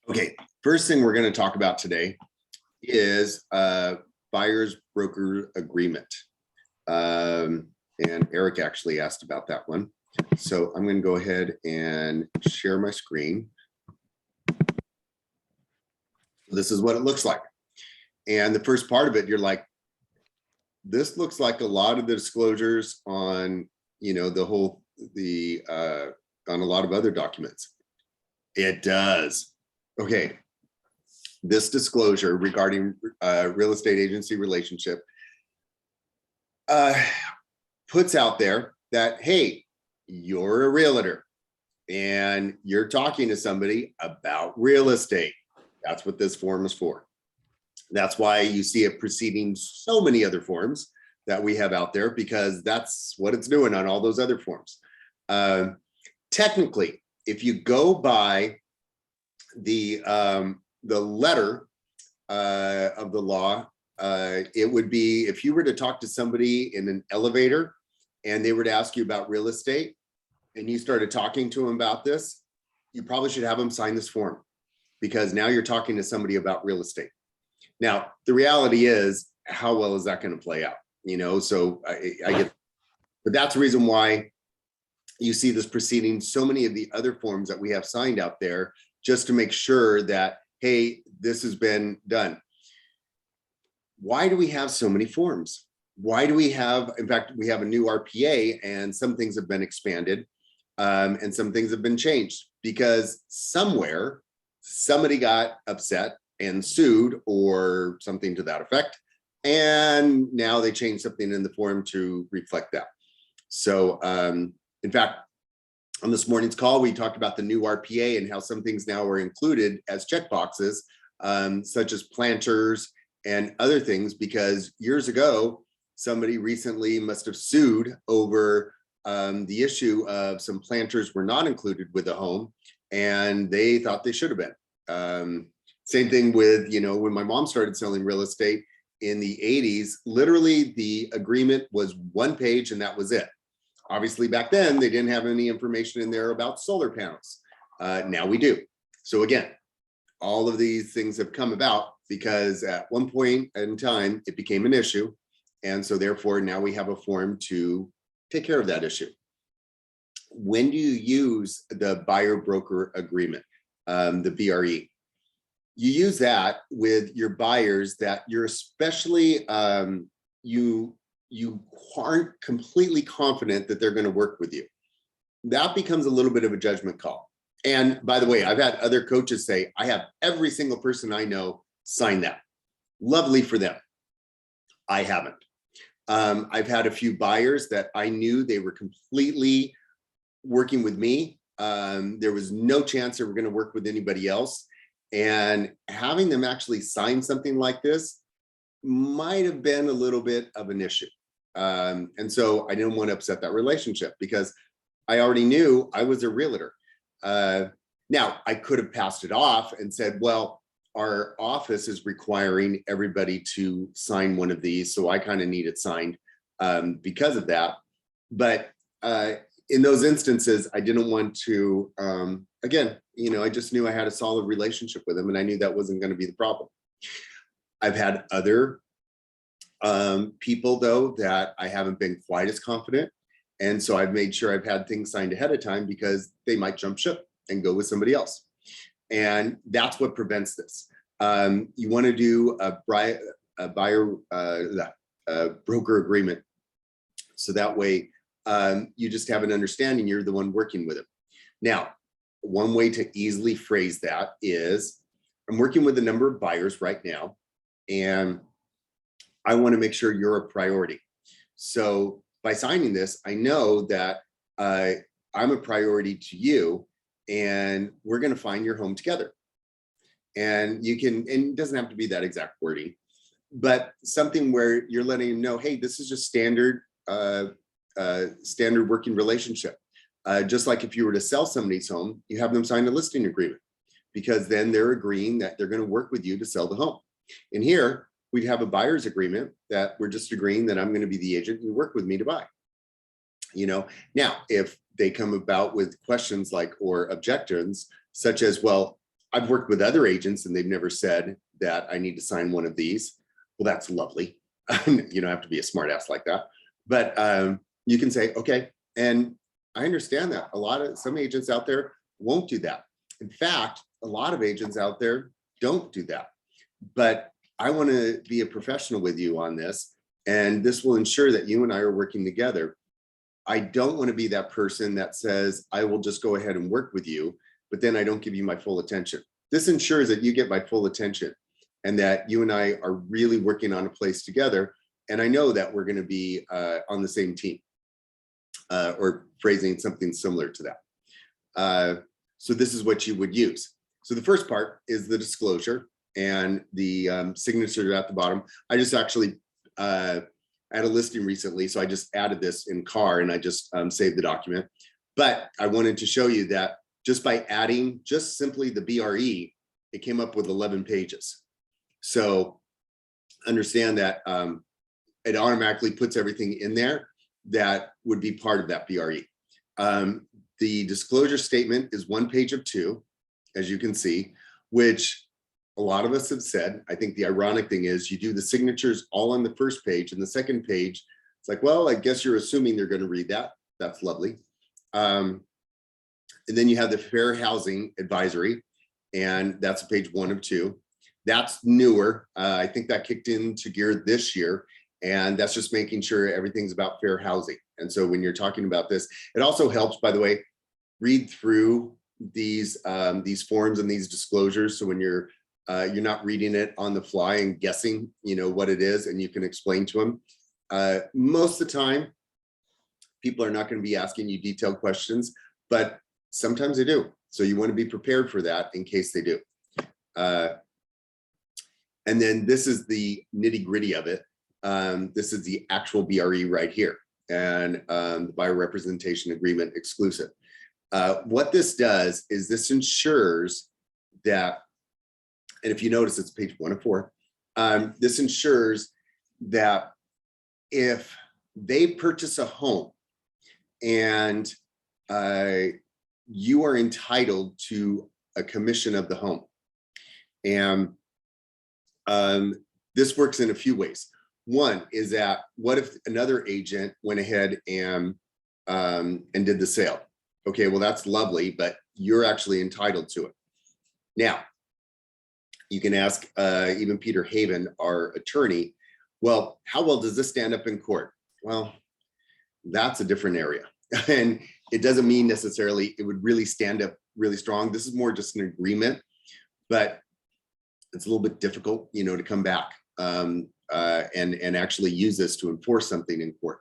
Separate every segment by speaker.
Speaker 1: Okay, first thing we're going to talk about today is buyer's broker agreement. And Eric actually asked about that one. So I'm going to go ahead and share my screen. This is what it looks like. And the first part of it, you're like, this looks like a lot of the disclosures on, on a lot of other documents. It does. Okay. This disclosure regarding real estate agency relationship puts out there that, hey, you're a realtor and you're talking to somebody about real estate. That's what this form is for. That's why you see it preceding so many other forms that we have out there, because that's what it's doing on all those other forms. Technically, if you go by the letter of the law, it would be if you were to talk to somebody in an elevator and they were to ask you about real estate and you started talking to them about this, you probably should have them sign this form, because now you're talking to somebody about real estate. Now, the reality is, how well is that going to play out? So I get, but that's the reason why you see this preceding so many of the other forms that we have signed out there, just to make sure that, hey, this has been done. Why do we have so many forms? Why do we have, in fact, we have a new RPA and some things have been expanded and some things have been changed, because somewhere somebody got upset and sued or something to that effect. And now they changed something in the form to reflect that. So in fact, on this morning's call, we talked about the new RPA and how some things now are included as checkboxes, such as planters and other things, because years ago, somebody recently must have sued over the issue of some planters were not included with the home, and they thought they should have been. Same thing with, when my mom started selling real estate in the 80s, literally the agreement was one page and that was it. Obviously back then they didn't have any information in there about solar panels. Now we do. So again, all of these things have come about because at one point in time it became an issue. And so therefore now we have a form to take care of that issue. When do you use the buyer broker agreement, the BRE? You use that with your buyers that you're especially, you aren't completely confident that they're going to work with you. That becomes a little bit of a judgment call. And by the way, I've had other coaches say, I have every single person I know sign that. Lovely for them. I haven't. I've had a few buyers that I knew they were completely working with me. There was no chance they were going to work with anybody else. And having them actually sign something like this might have been a little bit of an issue. And so I didn't want to upset that relationship, because I already knew I was a realtor. Now, I could have passed it off and said, well, our office is requiring everybody to sign one of these, so I kind of need it signed because of that. But in those instances, I didn't want to, again, I just knew I had a solid relationship with them, and I knew that wasn't going to be the problem. I've had other people, though, that I haven't been quite as confident. And so I've made sure I've had things signed ahead of time, because they might jump ship and go with somebody else. And that's what prevents this. You want to do a buyer broker agreement. So that way you just have an understanding you're the one working with them. Now, one way to easily phrase that is, I'm working with a number of buyers right now, and I want to make sure you're a priority. So by signing this, I know that I'm a priority to you, and we're going to find your home together. And you can, and it doesn't have to be that exact wording, but something where you're letting them know, hey, this is just standard working relationship. Just like if you were to sell somebody's home, you have them sign a listing agreement, because then they're agreeing that they're going to work with you to sell the home. And here we'd have a buyer's agreement that we're just agreeing that I'm going to be the agent, you work with me to buy. Now, if they come about with questions like, or objections such as, well, I've worked with other agents and they've never said that I need to sign one of these. Well, that's lovely. You don't have to be a smart ass like that, but you can say, okay. And I understand that some agents out there won't do that. In fact, a lot of agents out there don't do that, but I want to be a professional with you on this. And this will ensure that you and I are working together. I don't want to be that person that says, I will just go ahead and work with you, but then I don't give you my full attention. This ensures that you get my full attention and that you and I are really working on a place together. And I know that we're going to be on the same team, or phrasing something similar to that. So this is what you would use. So the first part is the disclosure and the signature at the bottom. I just actually had a listing recently, so I just added this in CAR and I just saved the document. But I wanted to show you that just by adding just simply the BRE, it came up with 11 pages. So understand that it automatically puts everything in there that would be part of that BRE. The disclosure statement is 1 page of 2, as you can see, which a lot of us have said. I think the ironic thing is you do the signatures all on the first page, and the second page, it's like, well, I guess you're assuming they're going to read that. That's lovely. And then you have the fair housing advisory, and that's page 1 of 2. That's newer. I think that kicked into gear this year, and that's just making sure everything's about fair housing. And so when you're talking about this, it also helps, by the way, read through these forms and these disclosures. So when you're not reading it on the fly and guessing, what it is, and you can explain to them. Most of the time, people are not going to be asking you detailed questions, but sometimes they do. So you want to be prepared for that in case they do. And then this is the nitty gritty of it. This is the actual BRE right here, and the buyer representation agreement exclusive. What this does is this ensures that, and if you notice, it's page 1 of 4. This ensures that if they purchase a home and you are entitled to a commission of the home. And this works in a few ways. One is that what if another agent went ahead and did the sale? Okay, well, that's lovely, but you're actually entitled to it. Now, you can ask even Peter Haven, our attorney, well, how well does this stand up in court? Well, that's a different area. And it doesn't mean necessarily it would really stand up really strong. This is more just an agreement, but it's a little bit difficult, to come back and actually use this to enforce something in court.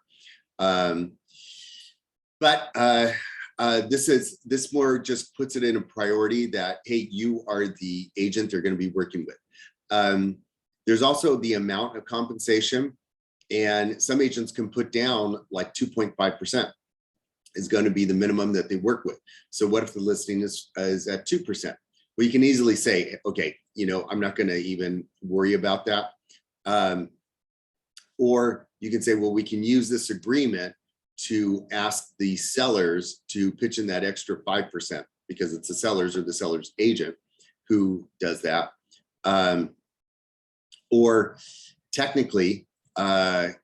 Speaker 1: This more just puts it in a priority that, hey, you are the agent they're going to be working with. There's also the amount of compensation, and some agents can put down like 2.5% is going to be the minimum that they work with. So what if the listing is at 2%? Well, you can easily say, okay, I'm not going to even worry about that. Or you can say, well, we can use this agreement to ask the sellers to pitch in that extra 5% because it's the sellers or the seller's agent who does that. Or technically, and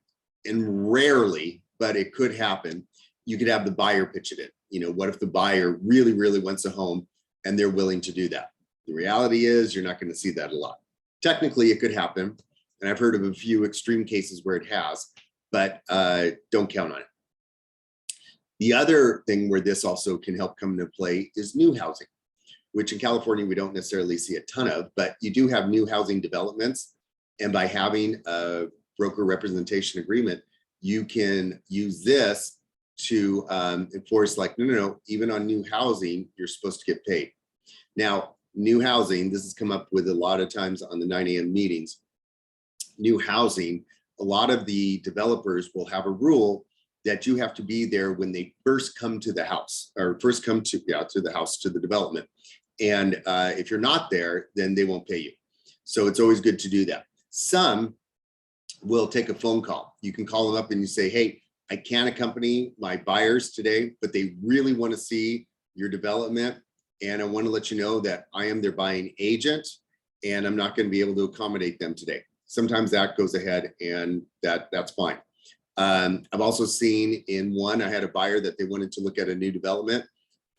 Speaker 1: rarely, but it could happen, you could have the buyer pitch it in. What if the buyer really, really wants a home and they're willing to do that? The reality is you're not going to see that a lot. Technically, it could happen. And I've heard of a few extreme cases where it has, but don't count on it. The other thing where this also can help come into play is new housing, which in California, we don't necessarily see a ton of, but you do have new housing developments. And by having a broker representation agreement, you can use this to enforce like, no, even on new housing, you're supposed to get paid. Now, new housing, this has come up with a lot of times on the 9 a.m. meetings. New housing, a lot of the developers will have a rule that you have to be there when they first come to the house or first come to the house, to the development. And if you're not there, then they won't pay you. So it's always good to do that. Some will take a phone call. You can call them up and you say, hey, I can't accompany my buyers today, but they really want to see your development. and I want to let you know that I am their buying agent, and I'm not going to be able to accommodate them today. Sometimes that goes ahead, and that's fine. I've also seen in one, I had a buyer that they wanted to look at a new development,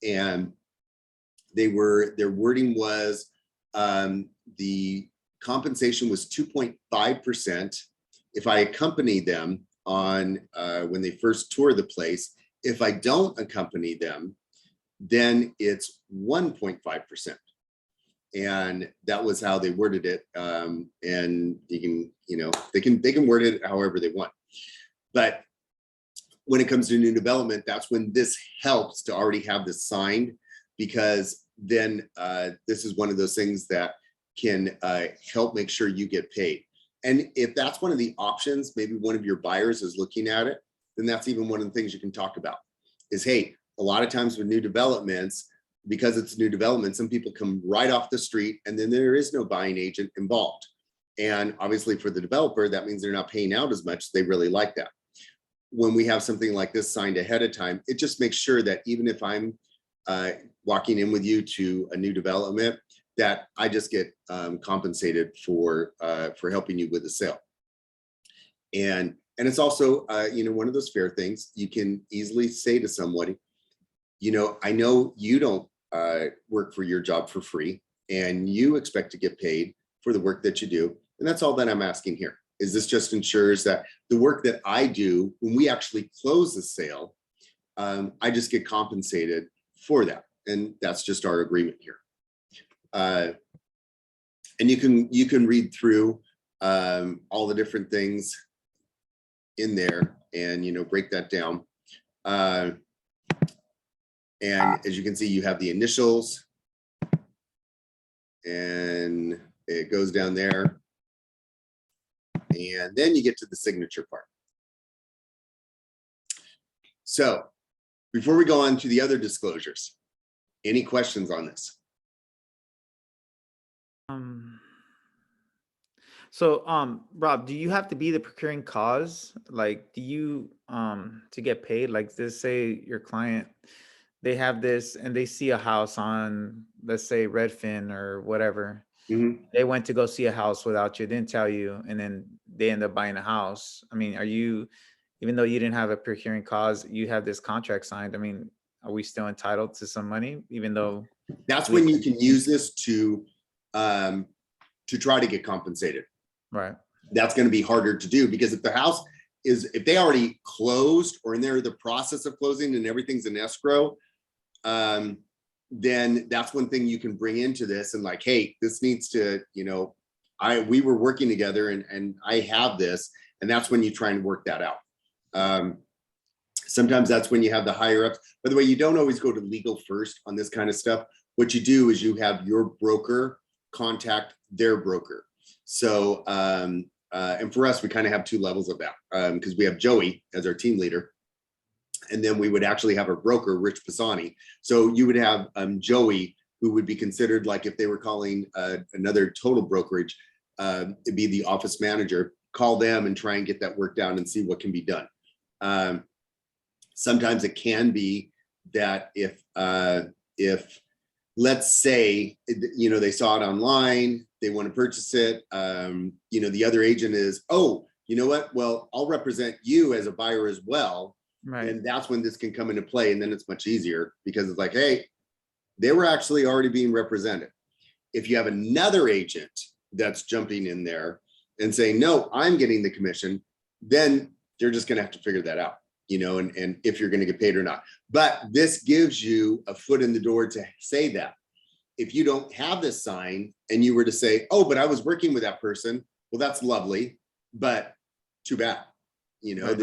Speaker 1: and their wording was the compensation was 2.5% if I accompany them on when they first tour the place. If I don't accompany them, then it's 1.5%. And that was how they worded it. And you can, they can word it however they want. But when it comes to new development, that's when this helps to already have this signed, because then this is one of those things that can help make sure you get paid. And if that's one of the options, maybe one of your buyers is looking at it, then that's even one of the things you can talk about is, hey, a lot of times with new developments, because it's new development, some people come right off the street and then there is no buying agent involved. And obviously for the developer, that means they're not paying out as much. They really like that. When we have something like this signed ahead of time, it just makes sure that even if I'm walking in with you to a new development, that I just get compensated for helping you with the sale. And it's also, one of those fair things. You can easily say to somebody, I know you don't work for your job for free, and you expect to get paid for the work that you do. And that's all that I'm asking here. Is this just ensures that the work that I do, when we actually close the sale, I just get compensated for that. And that's just our agreement here. And you can read through all the different things in there and, break that down. And as you can see, you have the initials, and it goes down there. And then you get to the signature part. So before we go on to the other disclosures, any questions on this?
Speaker 2: Rob, do you have to be the procuring cause? Like, do you to get paid? Like, let's say your client, they have this and they see a house on, let's say, Redfin or whatever.
Speaker 1: Mm-hmm.
Speaker 2: They went to go see a house without you, didn't tell you, and then they end up buying a house. I mean, are you, even though you didn't have a procuring cause, you have this contract signed? I mean, are we still entitled to some money, even though
Speaker 1: That's when you can use this to try to get compensated.
Speaker 2: Right.
Speaker 1: That's going to be harder to do, because if the house if they already closed or in the process of closing and everything's in escrow, then that's one thing you can bring into this and like, hey, this needs to, we were working together and I have this, and that's when you try and work that out. Sometimes that's when you have the higher ups. By the way, you don't always go to legal first on this kind of stuff. What you do is you have your broker contact their broker. So, and for us, we kind of have two levels of that, because we have Joey as our team leader, and then we would actually have our broker, Rich Pisani. So you would have Joey, who would be considered, like if they were calling another total brokerage, it'd be the office manager, call them and try and get that worked out and see what can be done. Sometimes it can be that if let's say, they saw it online, they want to purchase it, the other agent is, oh, you know what? Well, I'll represent you as a buyer as well. Right. And that's when this can come into play. And then it's much easier, because it's like, hey, they were actually already being represented. If you have another agent that's jumping in there and saying, no, I'm getting the commission, then you're just going to have to figure that out, and if you're going to get paid or not. But this gives you a foot in the door to say that. If you don't have this sign and you were to say, oh, but I was working with that person, well, that's lovely, but too bad. Right.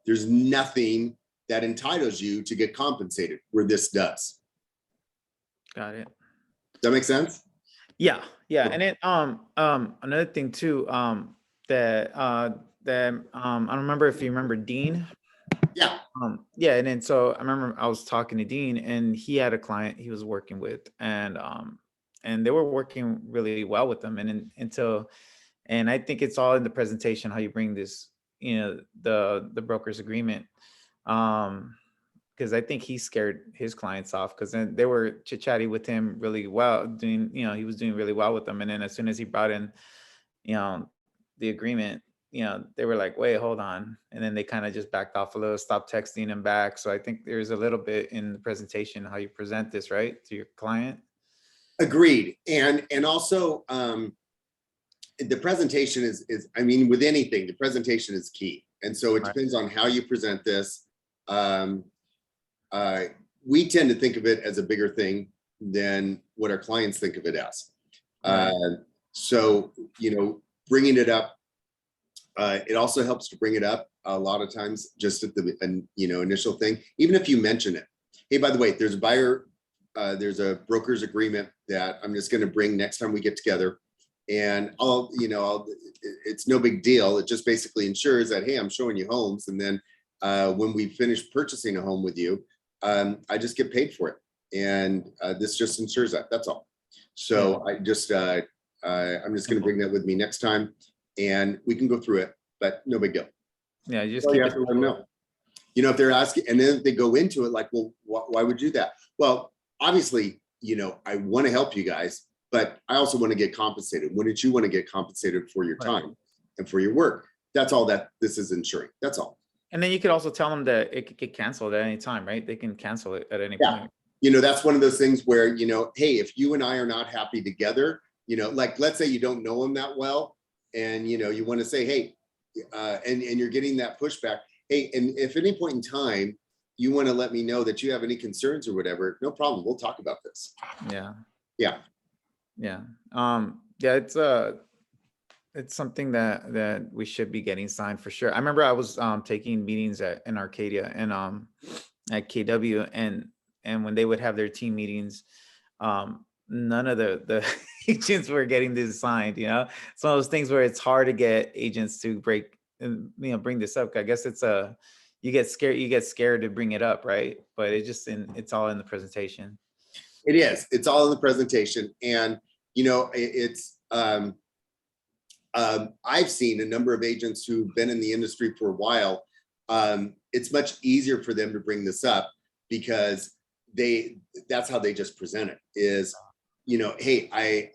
Speaker 1: There's nothing that entitles you to get compensated where this does.
Speaker 2: Got it.
Speaker 1: Does that make sense?
Speaker 2: Yeah. And then another thing too, that I don't remember if you remember Dean.
Speaker 1: Yeah.
Speaker 2: Yeah, and then so I remember I was talking to Dean, and he had a client he was working with, and they were working really well with them, and I think it's all in the presentation how you bring this, the broker's agreement, because because I think he scared his clients off, because then they were chit-chatty with him really well, doing, he was doing really well with them. And then as soon as he brought in, you know, the agreement, they were like, wait, hold on. And then they kind of just backed off a little, stopped texting him back. So I think there's a little bit in the presentation, how you present this, right, to your client.
Speaker 1: Agreed. And also, the presentation is, I mean, with anything, the presentation is key. And so it
Speaker 2: Right.
Speaker 1: depends on how you present this. We tend to think of it as a bigger thing than what our clients think of it as.
Speaker 2: Right.
Speaker 1: So, bringing it up, it also helps to bring it up a lot of times just at the, initial thing, even if you mention it. Hey, by the way, there's a buyer, there's a broker's agreement that I'm just going to bring next time we get together. And it's no big deal. It just basically ensures that, hey, I'm showing you homes. And then when we finish purchasing a home with you, I just get paid for it. And this just ensures that. That's all. So I just, I'm just going to bring that with me next time, and we can go through it, but no big deal.
Speaker 2: Yeah, you just
Speaker 1: Well,
Speaker 2: keep
Speaker 1: you have to let them know. If they're asking, and then they go into it like, well, why would you do that? Well, obviously, I want to help you guys, but I also want to get compensated. Wouldn't you want to get compensated for your time and for your work? That's all that this is ensuring. That's all.
Speaker 2: And then you could also tell them that it could get canceled at any time, right? They can cancel it at any point.
Speaker 1: That's one of those things where, hey, if you and I are not happy together, like, let's say you don't know them that well, and, you want to say, hey, and you're getting that pushback. Hey, and if at any point in time, you want to let me know that you have any concerns or whatever, no problem. We'll talk about this.
Speaker 2: Yeah.
Speaker 1: Yeah.
Speaker 2: Yeah. It's something that we should be getting signed for sure. I remember I was taking meetings in Arcadia and at KW, and when they would have their team meetings, none of the agents were getting this signed. It's one of those things where it's hard to get agents to bring this up. I guess it's you get scared to bring it up, right? But it's all in the presentation.
Speaker 1: It is. It's all in the presentation, and it's. I've seen a number of agents who've been in the industry for a while. It's much easier for them to bring this up because that's how they just present it is, hey,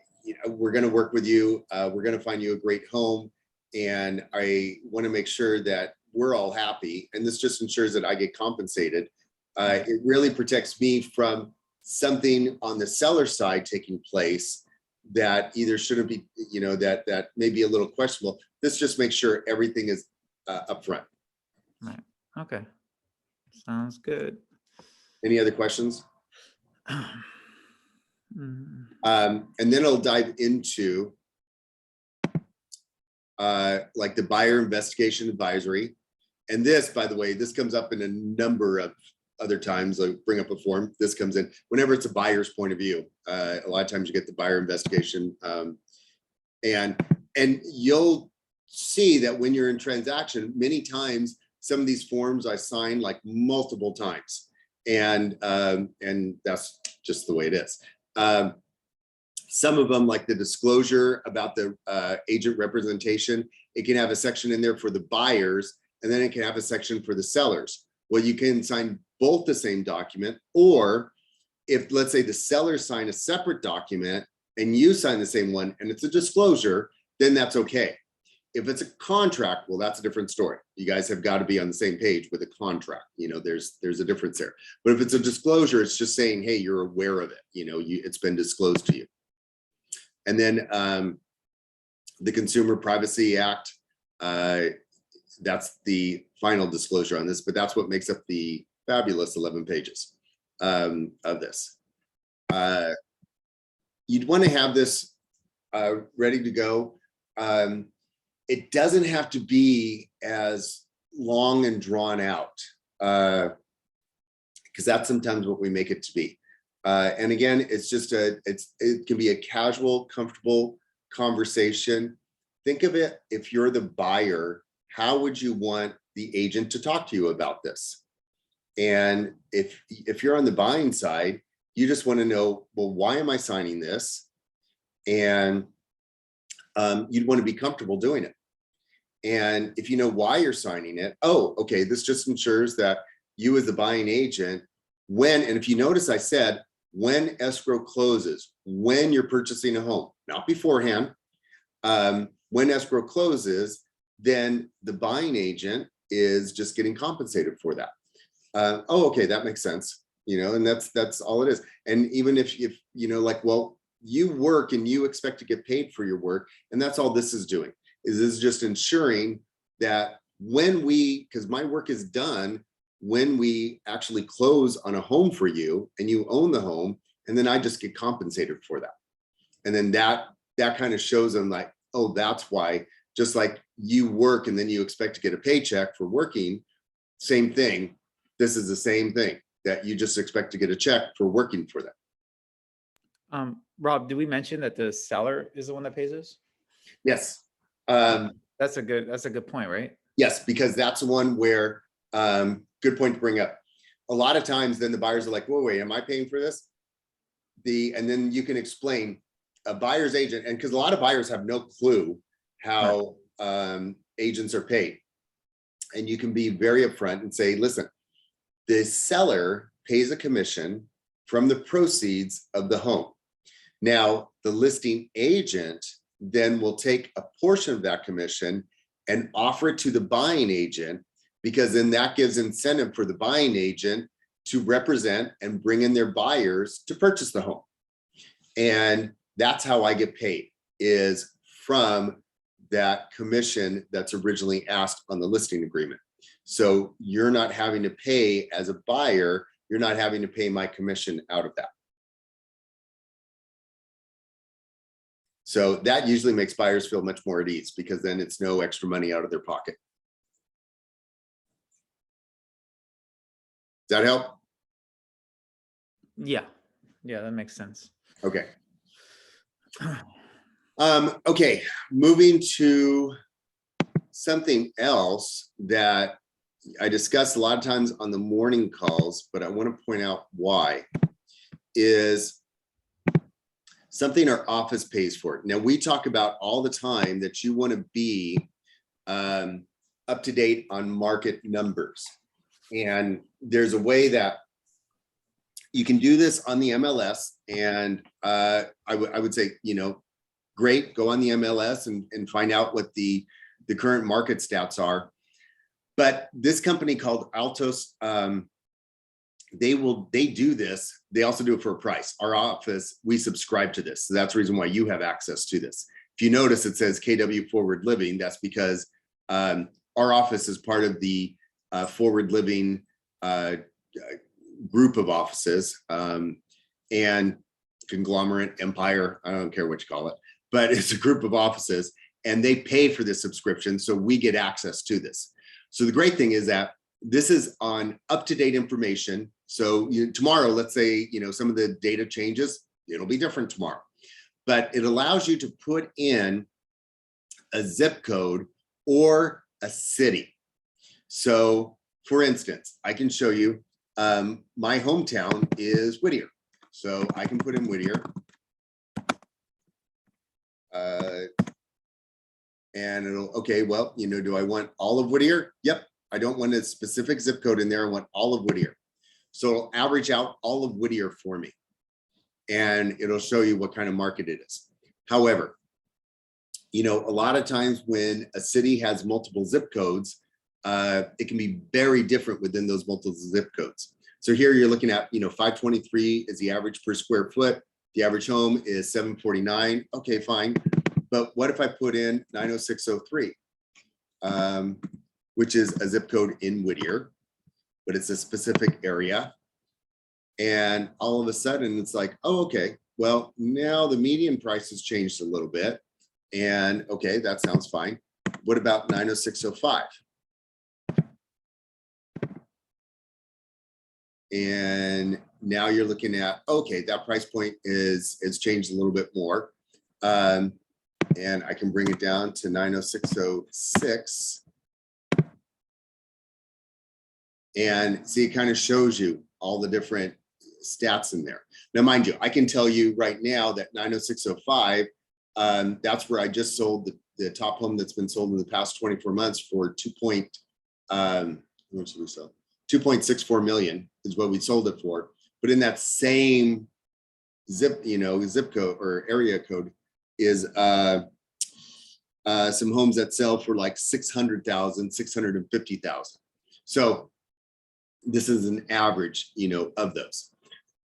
Speaker 1: we're going to work with you. We're going to find you a great home. And I want to make sure that we're all happy. And this just ensures that I get compensated. It really protects me from something on the seller side taking place that either shouldn't be, that may be a little questionable. This just makes sure everything is upfront.
Speaker 2: Right. Okay. Sounds good.
Speaker 1: Any other questions? And then I'll dive into like the buyer investigation advisory. And this, by the way, this comes up in a number of other times. I bring up a form. This comes in whenever it's a buyer's point of view. A lot of times you get the buyer investigation, and you'll see that when you're in transaction, many times some of these forms I sign like multiple times, and that's just the way it is. Some of them, like the disclosure about the agent representation, it can have a section in there for the buyers, and then it can have a section for the sellers. Well, you can sign both the same document, or if, let's say, the seller sign a separate document and you sign the same one and it's a disclosure, then that's okay. If it's a contract, well, that's a different story. You guys have got to be on the same page with a contract. There's a difference there. But if it's a disclosure, it's just saying, hey, you're aware of it. It's been disclosed to you. And then the Consumer Privacy Act, that's the final disclosure on this, but that's what makes up the fabulous 11 pages of this. You'd want to have this ready to go. It doesn't have to be as long and drawn out, because that's sometimes what we make it to be. And again, it's just it can be a casual, comfortable conversation. Think of it, if you're the buyer, how would you want the agent to talk to you about this? And if you're on the buying side, you just want to know, well, why am I signing this? And you'd want to be comfortable doing it. And if you know why you're signing it, oh, okay, this just ensures that you as the buying agent, when, and if you notice, I said, when escrow closes, when you're purchasing a home, not beforehand, when escrow closes, then the buying agent is just getting compensated for that. Oh, okay, that makes sense. You know, and that's all it is. And even if you know, like, well, you work and you expect to get paid for your work, and that's all this is doing, is this is just ensuring that when we, because my work is done when we actually close on a home for you and you own the home, and then I just get compensated for that. And then that kind of shows them like, oh, that's why, just like you work and then you expect to get a paycheck for working, same thing. This is the same thing, that you just expect to get a check for working for them.
Speaker 2: Rob, did we mention that the seller is the one that pays us?
Speaker 1: Yes.
Speaker 2: That's a good point, right?
Speaker 1: Yes, because that's the one where, good point to bring up. A lot of times then the buyers are like, whoa, wait, am I paying for this? And then you can explain a buyer's agent, and because a lot of buyers have no clue how agents are paid. And you can be very upfront and say, listen, the seller pays a commission from the proceeds of the home. Now, the listing agent then will take a portion of that commission and offer it to the buying agent, because then that gives incentive for the buying agent to represent and bring in their buyers to purchase the home. And that's how I get paid, is from that commission that's originally asked on the listing agreement. So you're not having to pay, as a buyer, you're not having to pay my commission out of that. So that usually makes buyers feel much more at ease, because then it's no extra money out of their pocket. Does that help?
Speaker 2: Yeah, that makes sense.
Speaker 1: Okay. Okay, moving to something else that I discuss a lot of times on the morning calls, but I want to point out why, is something our office pays for. Now, we talk about all the time that you want to be up to date on market numbers. And there's a way that you can do this on the MLS. And I would say, you know, great, go on the MLS and find out what the current market stats are. But this company called Altos, they do this. They also do it for a price. Our office, we subscribe to this. So that's the reason why you have access to this. If you notice, it says KW Forward Living. That's because our office is part of the Forward Living group of offices, and conglomerate, empire, I don't care what you call it, but it's a group of offices, and they pay for this subscription. So we get access to this. So the great thing is that this is on up-to-date information. So tomorrow, let's say, you know, some of the data changes, it'll be different tomorrow, but it allows you to put in a zip code or a city. So for instance, I can show you, my hometown is Whittier. So I can put in Whittier. And it'll, okay, well, you know, do I want all of Whittier? Yep. I don't want a specific zip code in there. I want all of Whittier. So it'll average out all of Whittier for me. And it'll show you what kind of market it is. However, you know, a lot of times when a city has multiple zip codes, it can be very different within those multiple zip codes. So here you're looking at, you know, 523 is the average per square foot. The average home is 749. Okay, fine. But what if I put in 90603, which is a zip code in Whittier, but it's a specific area. And all of a sudden it's like, oh, okay, well, now the median price has changed a little bit. And okay, that sounds fine. What about 90605? And now you're looking at, okay, that price point is changed a little bit more. And I can bring it down to 90606. And see, it kind of shows you all the different stats in there. Now, mind you, I can tell you right now that 90605, that's where I just sold the top home that's been sold in the past 24 months for 2 point, what should we sell? 2.64 million is what we sold it for. But in that same zip code or area code is some homes that sell for like 600,000, 650,000. So this is an average, of those.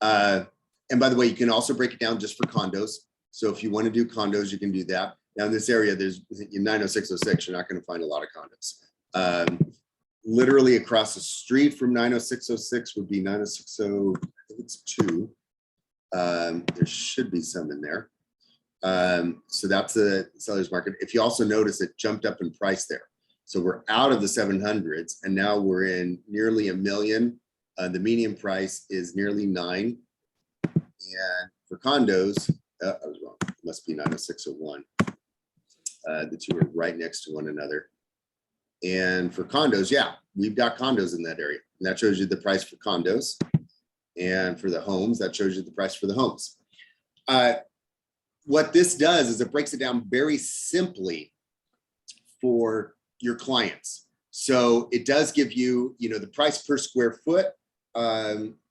Speaker 1: And by the way, you can also break it down just for condos. So if you want to do condos, you can do that. Now in this area, there's in 90606, you're not going to find a lot of condos. Literally across the street from 90606 would be 9060, I think it's 2. There should be some in there. So that's a seller's market. If you also notice, it jumped up in price there. So we're out of the 700s and now we're in nearly $1 million. The median price is nearly 9. And for condos, I was wrong. It must be 90601. The two are right next to one another. And for condos, yeah, we've got condos in that area. And that shows you the price for condos. And for the homes, that shows you the price for the homes. What this does is it breaks it down very simply for your clients. So it does give you, the price per square foot,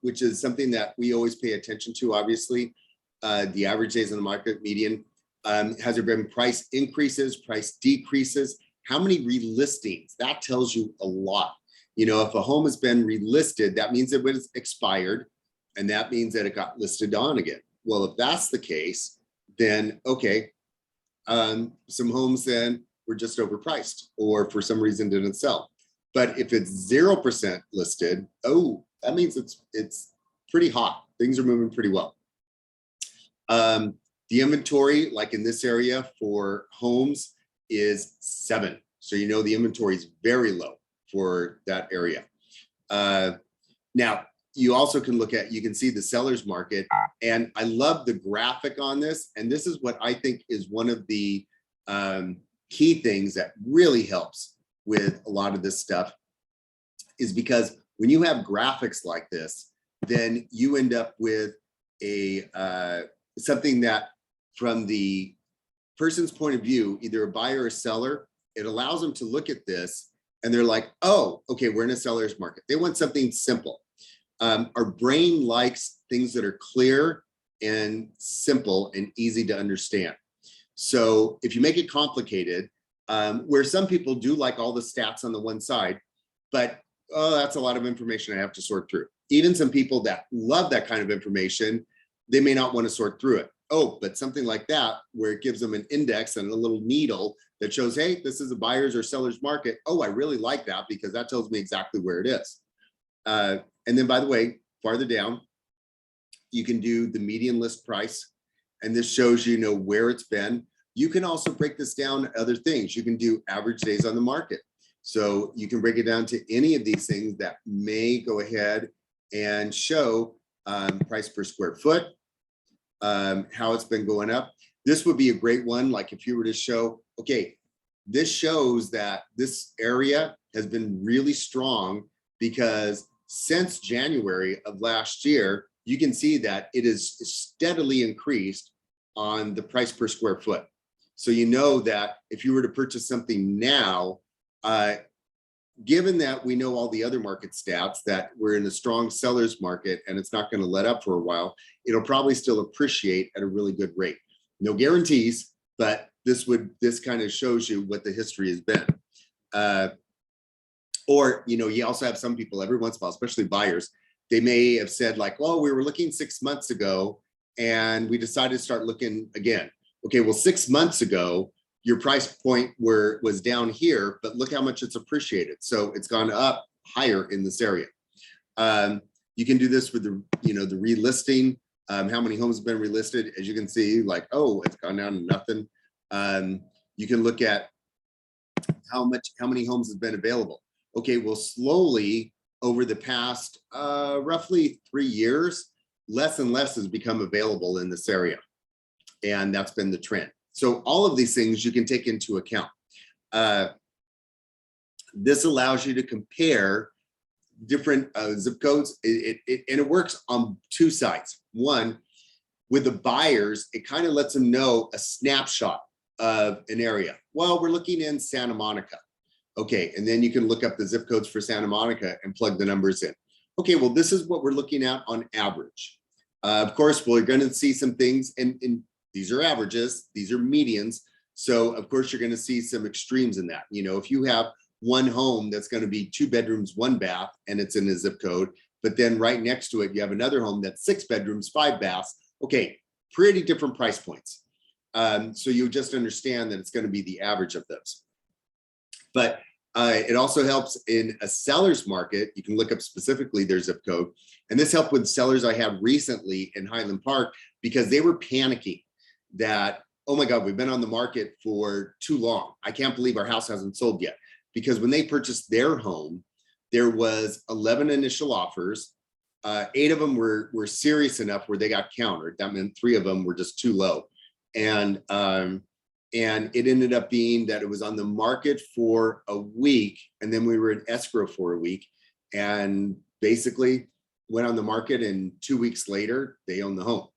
Speaker 1: which is something that we always pay attention to, obviously. The average days on the market, median. Has there been price increases, price decreases? How many relistings? That tells you a lot. If a home has been relisted, that means it was expired, and that means that it got listed on again. Well, if that's the case, then okay, some homes then were just overpriced or for some reason didn't sell. But if it's 0% listed, that means it's pretty hot. Things are moving pretty well. The inventory, like in this area for homes, is 7. So the inventory is very low for that area. Now, you also can you can see the seller's market. And I love the graphic on this. And this is what I think is one of the key things that really helps with a lot of this stuff, is because when you have graphics like this, then you end up with something that from the person's point of view, either a buyer or a seller, it allows them to look at this and they're like, oh, okay, we're in a seller's market. They want something simple. Our brain likes things that are clear and simple and easy to understand. So if you make it complicated, where some people do like all the stats on the one side, but that's a lot of information I have to sort through. Even some people that love that kind of information, they may not want to sort through it. But something like that, where it gives them an index and a little needle that shows, hey, this is a buyer's or seller's market. I really like that because that tells me exactly where it is. And then, by the way, farther down, you can do the median list price. And this shows where it's been. You can also break this down to other things. You can do average days on the market. So you can break it down to any of these things that may go ahead and show price per square foot, how it's been going up. This would be a great one. Like if you were to show, okay, this shows that this area has been really strong because since January of last year, you can see that it is steadily increased on the price per square foot. So that if you were to purchase something now, given that we know all the other market stats, that we're in a strong seller's market and it's not going to let up for a while, it'll probably still appreciate at a really good rate. No guarantees, but this kind of shows you what the history has been. Or, you also have some people every once in a while, especially buyers, they may have said like, well, we were looking 6 months ago and we decided to start looking again. Okay, well, 6 months ago, your price point was down here, but look how much it's appreciated. So it's gone up higher in this area. You can do this with the relisting, how many homes have been relisted. As you can see, like, it's gone down to nothing. You can look at how many homes have been available. Okay, well, slowly over the past roughly 3 years, less and less has become available in this area. And that's been the trend. So all of these things you can take into account. This allows you to compare different zip codes, and it works on 2 sides. One, with the buyers, it kind of lets them know a snapshot of an area. Well, we're looking in Santa Monica. Okay, and then you can look up the zip codes for Santa Monica and plug the numbers in. Okay, well, this is what we're looking at on average. Of course, we're going to see some things, and these are averages, these are medians. So of course, you're going to see some extremes in that. You know, if you have one home that's going to be 2 bedrooms, 1 bath, and it's in a zip code, but then right next to it, you have another home that's 6 bedrooms, 5 baths. Okay, pretty different price points. So you just understand that it's going to be the average of those. But it also helps in a seller's market. You can look up specifically their zip code. And this helped with sellers I had recently in Highland Park, because they were panicking that, oh my God, we've been on the market for too long. I can't believe our house hasn't sold yet. Because when they purchased their home, there was 11 initial offers. 8 of them were serious enough where they got countered. That meant 3 of them were just too low. And it ended up being that it was on the market for a week, and then we were in escrow for a week, and basically went on the market, and 2 weeks later, they owned the home.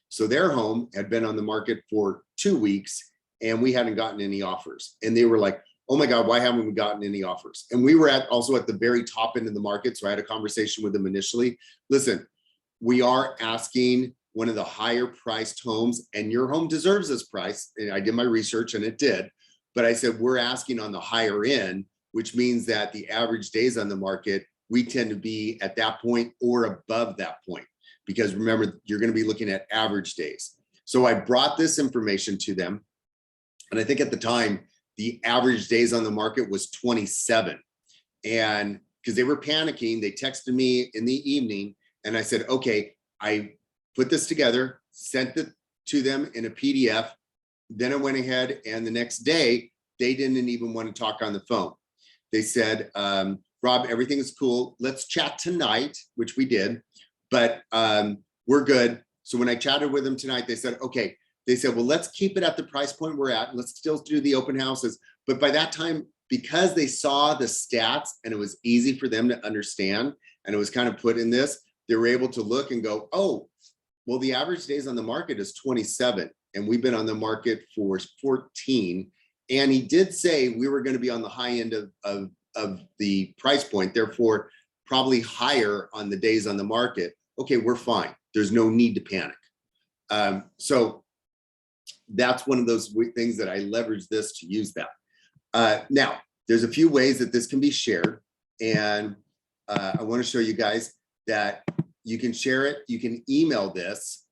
Speaker 1: So their home had been on the market for 2 weeks, and we hadn't gotten any offers. And they were like, oh my God, why haven't we gotten any offers? And we were also at the very top end of the market. So I had a conversation with them initially. Listen, we are asking one of the higher priced homes, and your home deserves this price. And I did my research, and it did. But I said, we're asking on the higher end, which means that the average days on the market, we tend to be at that point or above that point. Because remember, you're going to be looking at average days. So I brought this information to them. And I think at the time, the average days on the market was 27. And because they were panicking, they texted me in the evening, and I said, okay, I put this together, sent it to them in a PDF. Then I went ahead, and the next day, they didn't even want to talk on the phone. They said, Rob, everything is cool. Let's chat tonight, which we did, but we're good. So when I chatted with them tonight, they said, okay. They said, well, let's keep it at the price point we're at. Let's still do the open houses. But by that time, because they saw the stats and it was easy for them to understand, and it was kind of put in this, they were able to look and go, oh, well, the average days on the market is 27, and we've been on the market for 14. And he did say we were going to be on the high end of the price point, therefore probably higher on the days on the market. Okay, we're fine. There's no need to panic. So that's one of those things that I leverage this to use that. Now, there's a few ways that this can be shared. And I want to show you guys that you can share it. You can email this.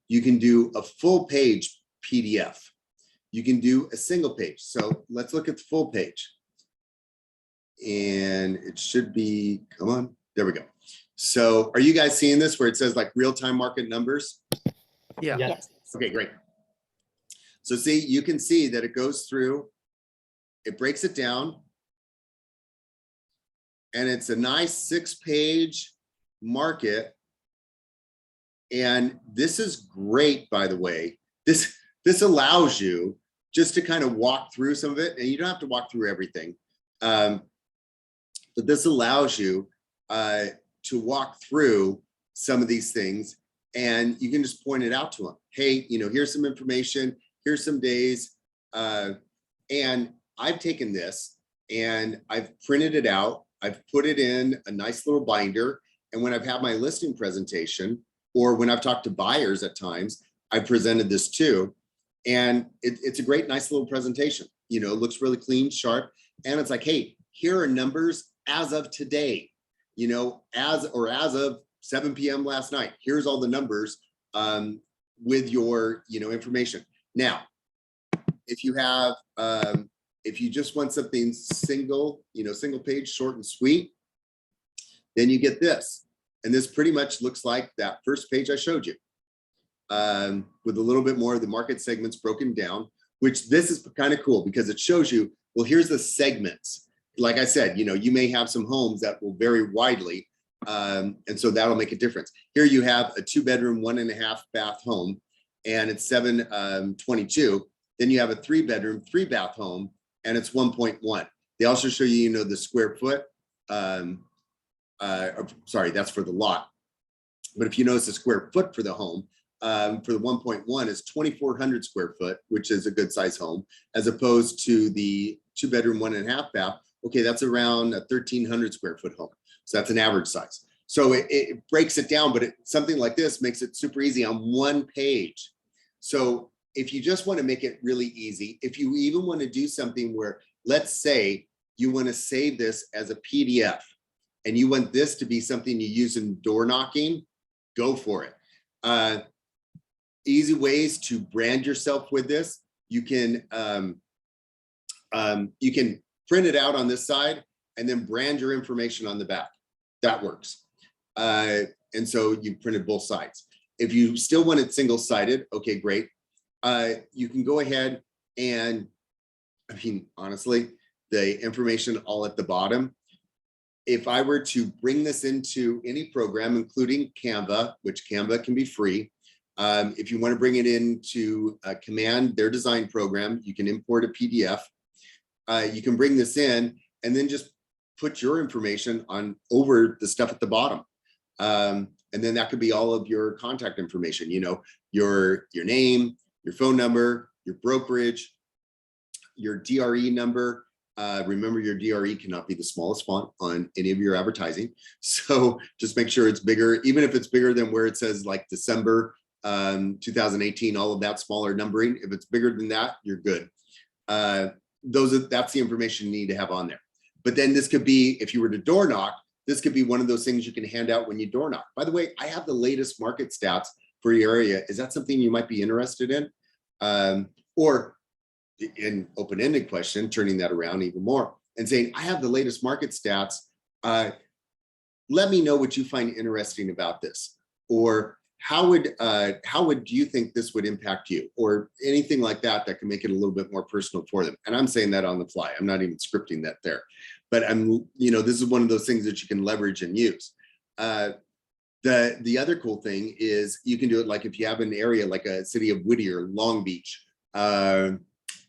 Speaker 1: You can do a full page PDF. You can do a single page. So let's look at the full page. And it should be, come on, there we go. So are you guys seeing this where it says like real-time market numbers?
Speaker 2: Yeah.
Speaker 3: Yes.
Speaker 1: Okay, great. So see, you can see that it goes through, it breaks it down, and it's a nice 6-page market. And this is great, by the way. This allows you just to kind of walk through some of it, and you don't have to walk through everything. But this allows you to walk through some of these things, and you can just point it out to them. Hey, you know, here's some information. Here's some days. And I've taken this and I've printed it out. I've put it in a nice little binder. And when I've had my listing presentation, or when I've talked to buyers at times, I presented this too. And it's a great, nice little presentation. You know, it looks really clean, sharp. And it's like, hey, here are numbers as of today, you know, as of 7 p.m. last night. Here's all the numbers with your, you know, information. Now, if you have, if you just want something single, you know, single page, short and sweet, then you get this. And this pretty much looks like that first page I showed you, with a little bit more of the market segments broken down, which this is kind of cool because it shows you, well, here's the segments. Like I said, you know, you may have some homes that will vary widely. And so that'll make a difference. Here you have a 2-bedroom, 1.5 bath home, and it's 722. Then you have a 3-bedroom, 3-bath home, and it's 1.1. They also show you, you know, the square foot. Sorry, that's for the lot. But if you notice the square foot for the home, for the 1.1 is 2,400 square foot, which is a good size home, as opposed to the 2-bedroom, 1.5 bath, Okay, that's around a 1,300 square foot home. So that's an average size. So it breaks it down, but something like this makes it super easy on one page. So if you just want to make it really easy, if you even want to do something where, let's say you want to save this as a PDF and you want this to be something you use in door knocking, go for it. Easy ways to brand yourself with this. You can print it out on this side and then brand your information on the back. That works. And so you printed both sides. If you still want it single-sided, okay, great. You can go ahead and, I mean, honestly, the information all at the bottom. If I were to bring this into any program, including Canva, which Canva can be free, if you want to bring it into Command, their design program, you can import a PDF. You can bring this in and then just put your information on over the stuff at the bottom. And then that could be all of your contact information, you know, your name, your phone number, your brokerage, your DRE number. Remember, your DRE cannot be the smallest font on any of your advertising. So just make sure it's bigger, even if it's bigger than where it says like December 2018, all of that smaller numbering. If it's bigger than that, you're good. That's the information you need to have on there. But then this could be, if you were to door knock, this could be one of those things you can hand out when you door knock. By the way, I have the latest market stats for your area. Is that something you might be interested in? Or an open-ended question, turning that around even more and saying, I have the latest market stats. Let me know what you find interesting about this. Or how would you think this would impact you, or anything like that that can make it a little bit more personal for them. And I'm saying that on the fly. I'm not even scripting that there, but this is one of those things that you can leverage and use. The other cool thing is you can do it like if you have an area like a city of Whittier, Long Beach,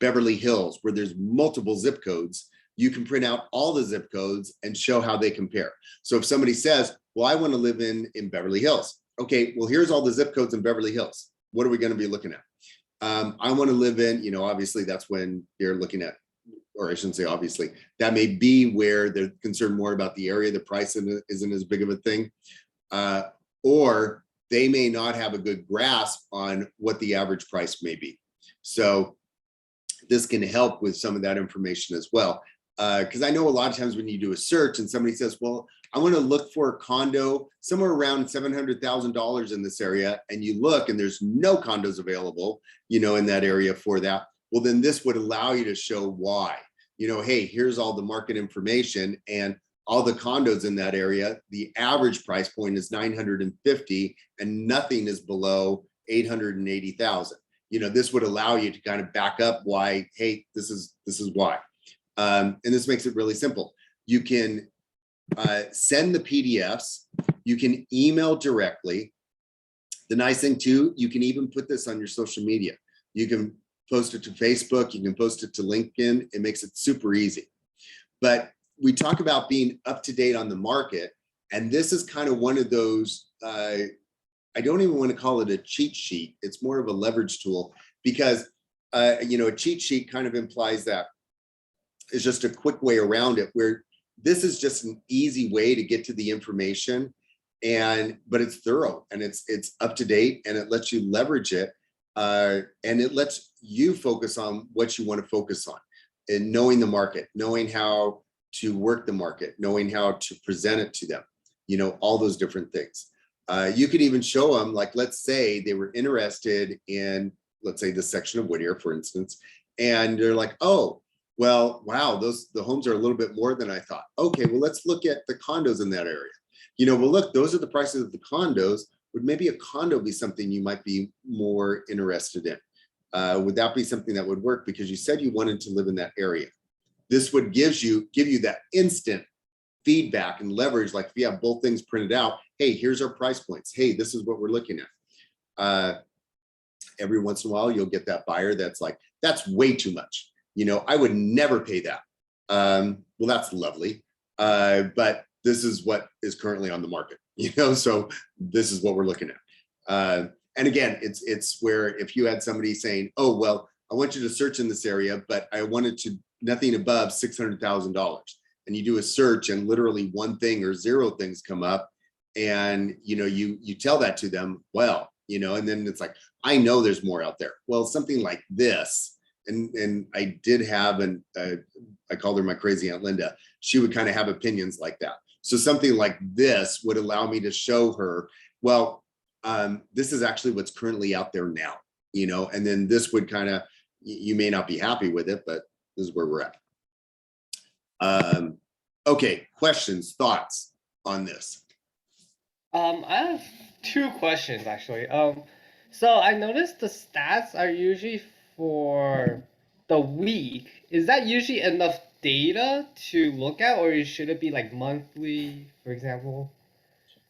Speaker 1: Beverly Hills, where there's multiple zip codes, you can print out all the zip codes and show how they compare. So if somebody says, well, I want to live in Beverly Hills. Okay, well, here's all the zip codes in Beverly Hills. What are we going to be looking at? I want to live in, obviously that's when you're looking at, or I shouldn't say obviously, that may be where they're concerned more about the area, the price isn't as big of a thing. Or they may not have a good grasp on what the average price may be. So this can help with some of that information as well. Because I know a lot of times when you do a search and somebody says, well, I want to look for a condo somewhere around $700,000 in this area, and you look and there's no condos available, in that area for that. Well, then this would allow you to show why, hey, here's all the market information and all the condos in that area. The average price point is 950 and nothing is below 880,000. This would allow you to kind of back up why, hey, this is why. And this makes it really simple. You can send the PDFs, you can email directly. The nice thing too, you can even put this on your social media. You can post it to Facebook, you can post it to LinkedIn. It makes it super easy. But we talk about being up to date on the market. And this is kind of one of those, I don't even want to call it a cheat sheet. It's more of a leverage tool because, a cheat sheet kind of implies that it's just a quick way around it, where this is just an easy way to get to the information, but it's thorough and it's up to date, and it lets you leverage it, and it lets you focus on what you want to focus on, and knowing the market, knowing how to work the market, knowing how to present it to them, all those different things. You could even show them, like, let's say they were interested in, let's say this section of Whittier, for instance, and they're like, oh, well, wow, the homes are a little bit more than I thought. Okay, well, let's look at the condos in that area. Well, look, those are the prices of the condos. Would maybe a condo be something you might be more interested in? Would that be something that would work? Because you said you wanted to live in that area. This would give you that instant feedback and leverage. Like if you have both things printed out, hey, here's our price points. Hey, this is what we're looking at. Every once in a while, you'll get that buyer that's like, that's way too much. I would never pay that. Well, that's lovely. But this is what is currently on the market, so this is what we're looking at. And again, it's where if you had somebody saying, oh, well, I want you to search in this area, but I wanted to nothing above $600,000. and you do a search and literally one thing or zero things come up, and you tell that to them, well, and then it's like, I know there's more out there. Well, something like this, and I did have I called her my crazy Aunt Linda. She would kind of have opinions like that. So something like this would allow me to show her, well, this is actually what's currently out there now, and then this would kind of, you may not be happy with it, but this is where we're at. Okay, questions, thoughts on this?
Speaker 3: I have two questions actually. So I noticed the stats are usually for the week. Is that usually enough data to look at, or should it be like monthly, for example?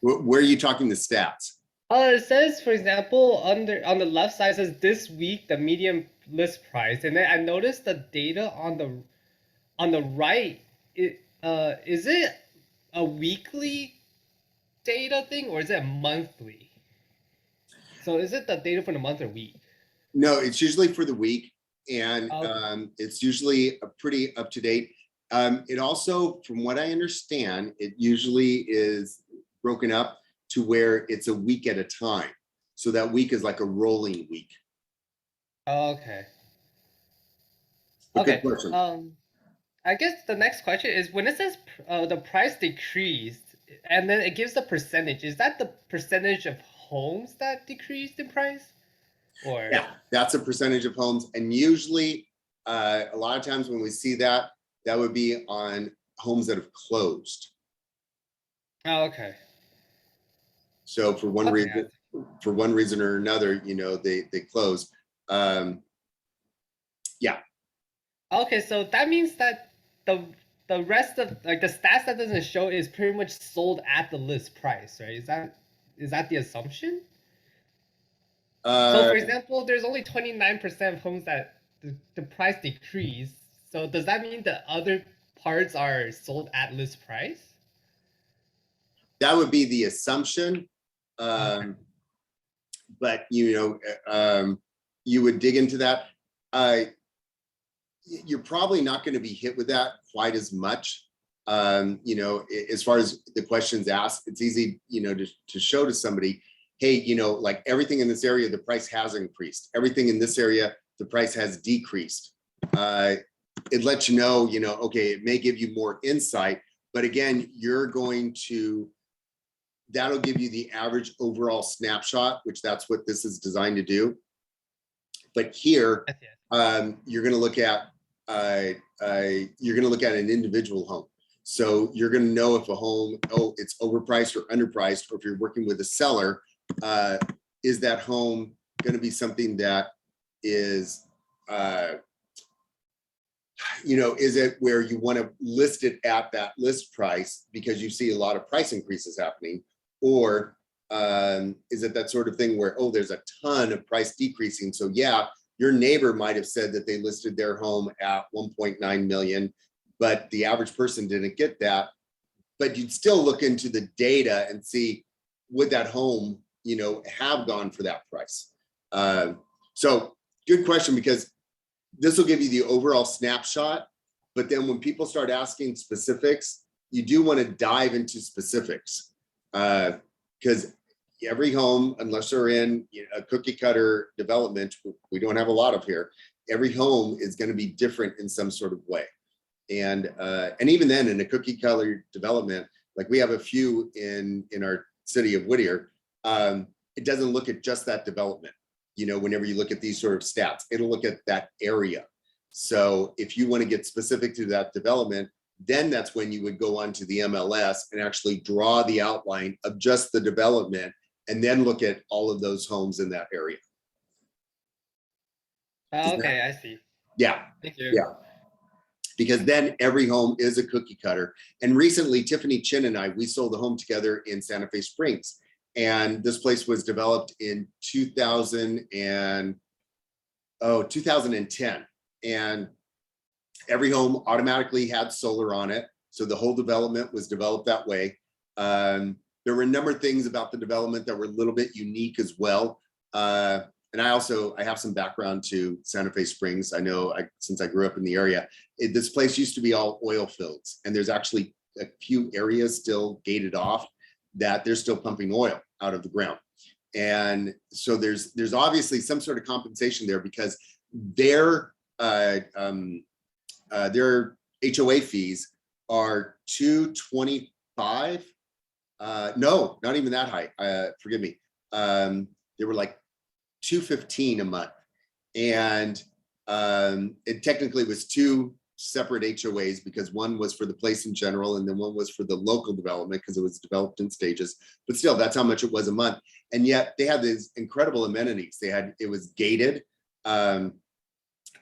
Speaker 1: Where are you talking the stats?
Speaker 3: It says, for example, on the left side it says this week the median list price, and then I noticed the data on the right. Is it a weekly data thing or is it monthly? So is it the data for the month or week?
Speaker 1: No, it's usually for the week, and
Speaker 3: Okay.
Speaker 1: it's usually a pretty up to date. It also, from what I understand, it usually is broken up to where it's a week at a time. So that week is like a rolling week.
Speaker 3: Okay.
Speaker 1: But good
Speaker 3: Okay.
Speaker 1: question.
Speaker 3: I guess the next question is when it says the price decreased and then it gives the percentage, is that the percentage of homes that decreased in price? Or
Speaker 1: Yeah, that's a percentage of homes, and usually, a lot of times when we see that, that would be on homes that have closed.
Speaker 3: okay.
Speaker 1: So
Speaker 3: Okay.
Speaker 1: for one reason or another, they close. Um, yeah,
Speaker 3: Okay, so that means that the the rest of like the stats that doesn't show is pretty much sold at the list price, right? Is that the assumption? So
Speaker 1: uh,
Speaker 3: for example, there's only 29% of homes that the price decreased. So does that mean the other parts are sold at list price?
Speaker 1: that would be the assumption.
Speaker 3: Okay.
Speaker 1: Um, but you would dig into that. Uh, you're probably not going to be hit with that quite as much. As far as the questions asked, it's easy, to show to somebody, hey, like everything in this area, the price has increased. Everything in this area, the price has decreased. It lets you know, okay, it may give you more insight, but again, that'll give you the average overall snapshot, which that's what this is designed to do. But here,
Speaker 3: Yes, yes.
Speaker 1: you're going to look at an individual home. So you're going to know if a home, it's overpriced or underpriced, or if you're working with a seller, is that home going to be something that is, is it where you want to list it at that list price because you see a lot of price increases happening, or is it that sort of thing where, there's a ton of price decreasing? So yeah, your neighbor might have said that they listed their home at 1.9 million, but the average person didn't get that. But you'd still look into the data and see, would that home, have gone for that price? So good question, because this will give you the overall snapshot. But then when people start asking specifics, you do want to dive into specifics, because every home, unless they're in a cookie cutter development, we don't have a lot of here, every home is going to be different in some sort of way. And even then, in a cookie cutter development, like we have a few in our city of Whittier, it doesn't look at just that development. Whenever you look at these sort of stats, it'll look at that area. So if you want to get specific to that development, then that's when you would go onto the MLS and actually draw the outline of just the development, and then look at all of those homes in that area.
Speaker 3: Okay, I see.
Speaker 1: Yeah,
Speaker 3: Thank you.
Speaker 1: yeah. Because then every home is a cookie cutter. And recently, Tiffany Chin and I, we sold a home together in Santa Fe Springs. And this place was developed in 2010. And every home automatically had solar on it. So the whole development was developed that way. There were a number of things about the development that were a little bit unique as well. and I have some background to Santa Fe Springs. I know since I grew up in the area, this place used to be all oil fields, and there's actually a few areas still gated off that they're still pumping oil out of the ground. And so there's obviously some sort of compensation there, because their HOA fees are $225. No, not even that high. Forgive me. They were like $215 a month, and it technically was two separate HOAs, because one was for the place in general, and then one was for the local development because it was developed in stages. But still, that's how much it was a month. And yet they had these incredible amenities. It was gated. They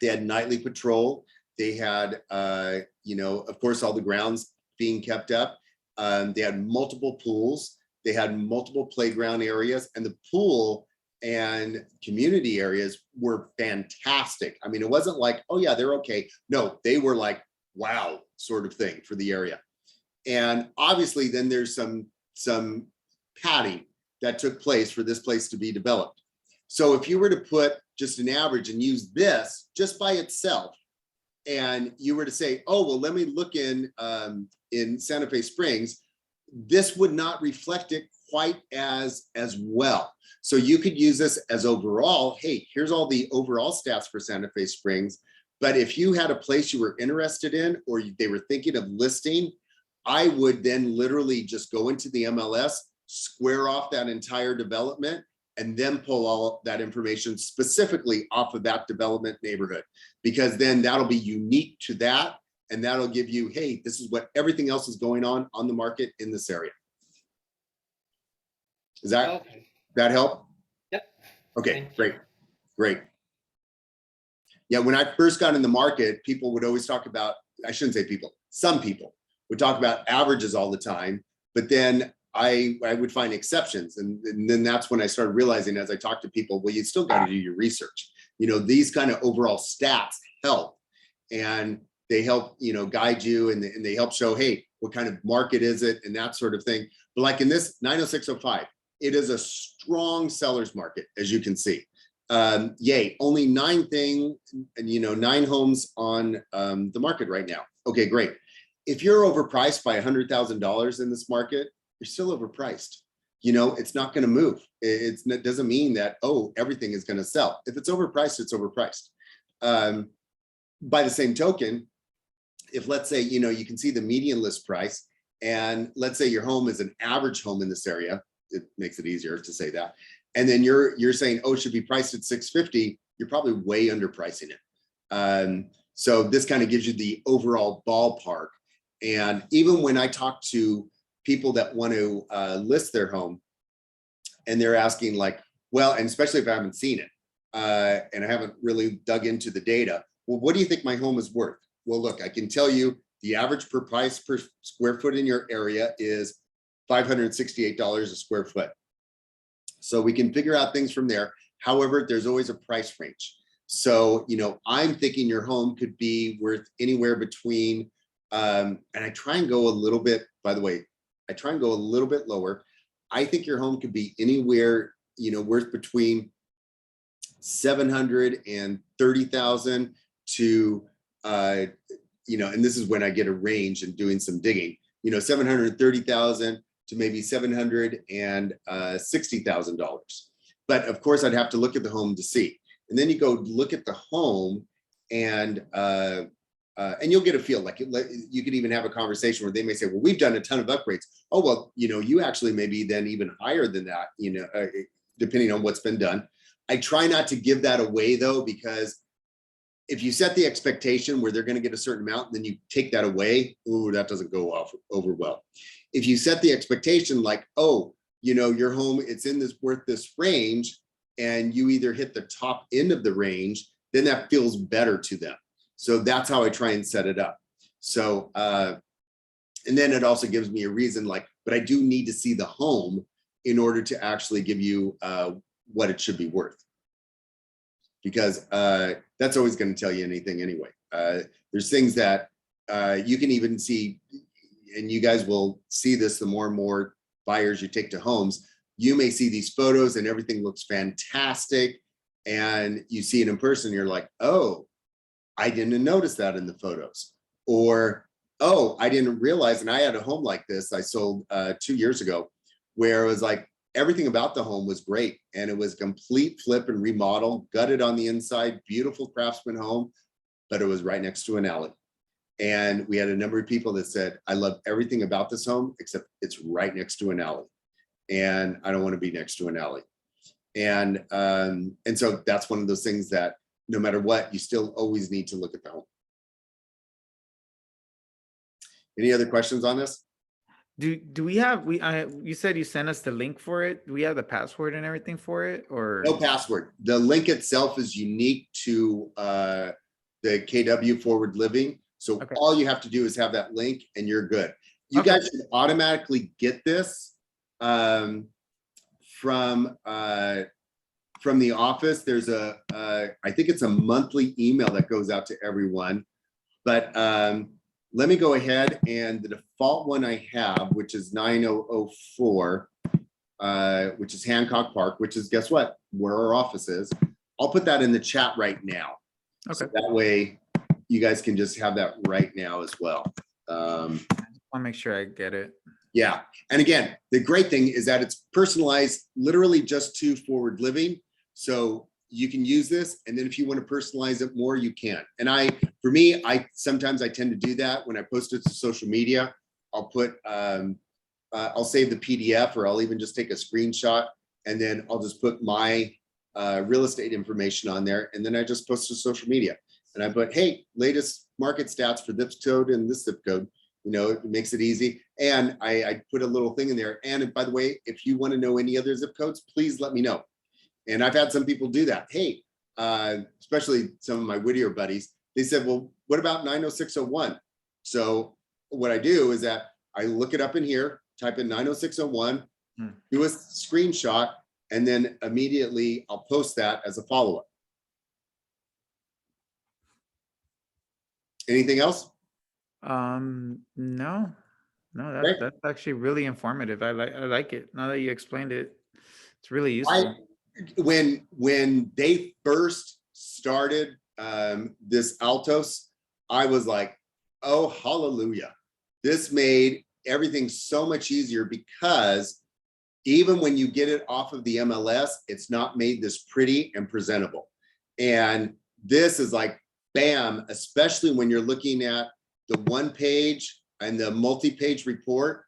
Speaker 1: had nightly patrol. They had, of course, all the grounds being kept up. They had multiple pools. They had multiple playground areas, and the pool and community areas were fantastic. I mean, it wasn't like, oh yeah, they're okay. No, they were like, wow, sort of thing for the area. And obviously then there's some padding that took place for this place to be developed. So if you were to put just an average and use this just by itself, and you were to say, oh, well, let me look in Santa Fe Springs, this would not reflect it quite as well. So you could use this as overall, hey, here's all the overall stats for Santa Fe Springs. But if you had a place you were interested in, or they were thinking of listing, I would then literally just go into the MLS, square off that entire development, and then pull all that information specifically off of that development neighborhood, because then that'll be unique to that. And that'll give you, hey, this is what everything else is going on the market in this area. Does that help?
Speaker 3: Yep.
Speaker 1: Okay, great. Yeah, when I first got in the market, people would always talk about, I shouldn't say people, some people would talk about averages all the time, but then I would find exceptions. And then that's when I started realizing, as I talked to people, well, you still got to do your research. These kind of overall stats help, and they help, guide you, and they help show, hey, what kind of market is it, and that sort of thing. But like in this 90605, it is a strong seller's market, as you can see. Yay, only 9 homes on the market right now. Okay, great. If you're overpriced by $100,000 in this market, you're still overpriced. It's not going to move. It doesn't mean that, oh, everything is going to sell. If it's overpriced, it's overpriced. By the same token, if let's say, you can see the median list price, and let's say your home is an average home in this area, it makes it easier to say that. And then you're saying, oh, it should be priced at $650. You're probably way underpricing it. So this kind of gives you the overall ballpark. And even when I talk to people that want to list their home, and they're asking like, well, and especially if I haven't seen it, and I haven't really dug into the data, well, what do you think my home is worth? Well, look, I can tell you the average price per square foot in your area is $568 a square foot. So we can figure out things from there. However, there's always a price range. So, I'm thinking your home could be worth anywhere between, and I try and go a little bit, by the way, I try and go a little bit lower. I think your home could be anywhere, worth between 730,000 to, and this is when I get a range and doing some digging, 730,000 to maybe $760,000. But of course, I'd have to look at the home to see. And then you go look at the home, and you'll get a feel. Like you could even have a conversation where they may say, well, we've done a ton of upgrades. Oh, well, you actually maybe then even higher than that, depending on what's been done. I try not to give that away though, because if you set the expectation where they're going to get a certain amount, and then you take that away, ooh, that doesn't go over well. If you set the expectation like, oh, your home, it's worth this range, and you either hit the top end of the range, then that feels better to them. So that's how I try and set it up. So, and then it also gives me a reason, like, but I do need to see the home in order to actually give you what it should be worth. Because that's always going to tell you anything anyway. There's things that you can even see, and you guys will see this the more and more buyers you take to homes. You may see these photos and everything looks fantastic, and you see it in person, you're like, oh, I didn't notice that in the photos. Or, oh, I didn't realize, and I had a home like this I sold 2 years ago, where it was like everything about the home was great. And it was complete flip and remodel, gutted on the inside, beautiful craftsman home, but it was right next to an alley. And we had a number of people that said, I love everything about this home, except it's right next to an alley. And I don't want to be next to an alley. And so that's one of those things that no matter what, you still always need to look at the home. Any other questions on this?
Speaker 2: Do we have, you said you sent us the link for it. Do we have the password and everything for it, or?
Speaker 1: No password. The link itself is unique to the KW Forward Living. So
Speaker 2: Okay.
Speaker 1: all you have to do is have that link and you're good. You
Speaker 2: Okay.
Speaker 1: guys should automatically get this from the office. There's I think it's a monthly email that goes out to everyone. But let me go ahead, and the default one I have, which is 9004, which is Hancock Park, which is, guess what, where our office is. I'll put that in the chat right now.
Speaker 2: Okay.
Speaker 1: So that way you guys can just have that right now as well.
Speaker 2: I want to make sure I get it.
Speaker 1: Yeah. And again, the great thing is that it's personalized literally just to Forward Living. So you can use this, and then if you want to personalize it more, you can. And for me, sometimes I tend to do that when I post it to social media. I'll put, I'll save the PDF, or I'll even just take a screenshot, and then I'll just put my real estate information on there, and then I just post to social media. And I put, hey, latest market stats for this code and this zip code. You know, it makes it easy. And I put a little thing in there. And by the way, if you want to know any other zip codes, please let me know. And I've had some people do that. Hey, especially some of my Whittier buddies, they said, well, what about 90601? So what I do is that I look it up in here, type in 90601, do a screenshot, and then immediately I'll post that as a follow-up. Anything else?
Speaker 2: No,
Speaker 1: Great.
Speaker 2: that's actually really informative. I like it. Now that you explained it, it's really useful.
Speaker 1: When they first started this Altos, I was like, oh, hallelujah. This made everything so much easier, because even when you get it off of the MLS, it's not made this pretty and presentable. And this is like, bam, especially when you're looking at the one page and the multi-page report.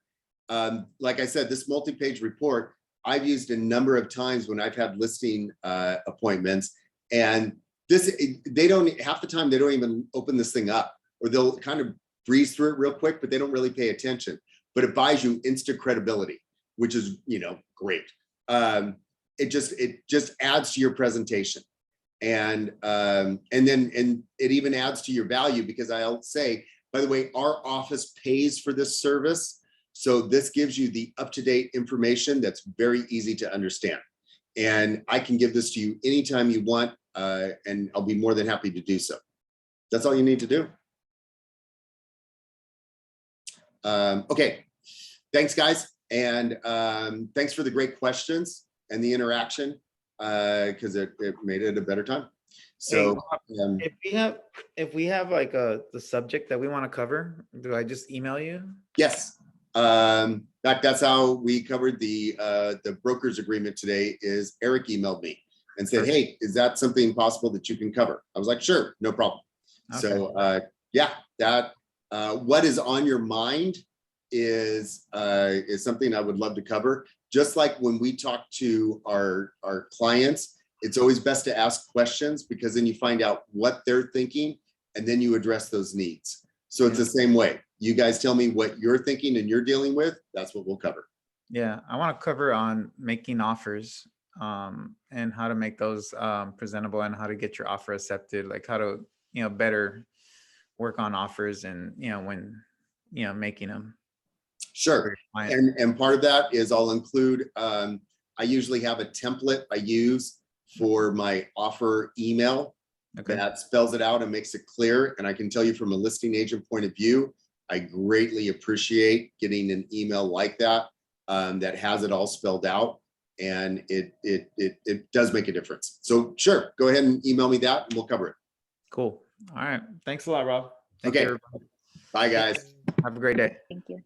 Speaker 1: Like I said, this multi-page report, I've used a number of times when I've had listing appointments, and they don't, half the time they don't even open this thing up, or they'll kind of breeze through it real quick, but they don't really pay attention. But it buys you instant credibility, which is, you know, great. It just adds to your presentation. And then it even adds to your value, because I'll say, by the way, our office pays for this service. So this gives you the up-to-date information that's very easy to understand. And I can give this to you anytime you want, and I'll be more than happy to do so. That's all you need to do. Okay, thanks guys. And thanks for the great questions and the interaction, because it made it a better time. So
Speaker 2: if we have like the subject that we want to cover, do I just email you?
Speaker 1: Yes. That's how we covered the broker's agreement today. Is Eric emailed me and said, hey, is that something possible that you can cover? I was like, sure, no problem. Okay. So yeah, that what is on your mind is something I would love to cover. Just like when we talk to our clients, it's always best to ask questions, because then you find out what they're thinking and then you address those needs. So it's the same way. You guys tell me what you're thinking and you're dealing with, that's what we'll cover.
Speaker 2: Yeah, I want to cover on making offers, and how to make those presentable, and how to get your offer accepted, like how to, you know, better work on offers, and, you know, when, you know, making them.
Speaker 1: Sure. And part of that is I'll include, I usually have a template I use for my offer email. Okay. That spells it out and makes it clear. And I can tell you from a listing agent point of view, I greatly appreciate getting an email like that, that has it all spelled out. And it does make a difference. So sure, go ahead and email me that and we'll cover it.
Speaker 2: Cool. All right. Thanks a lot, Rob. Thank
Speaker 1: Okay.
Speaker 2: you, everybody.
Speaker 1: Bye, guys.
Speaker 2: Have a great day.
Speaker 4: Thank you.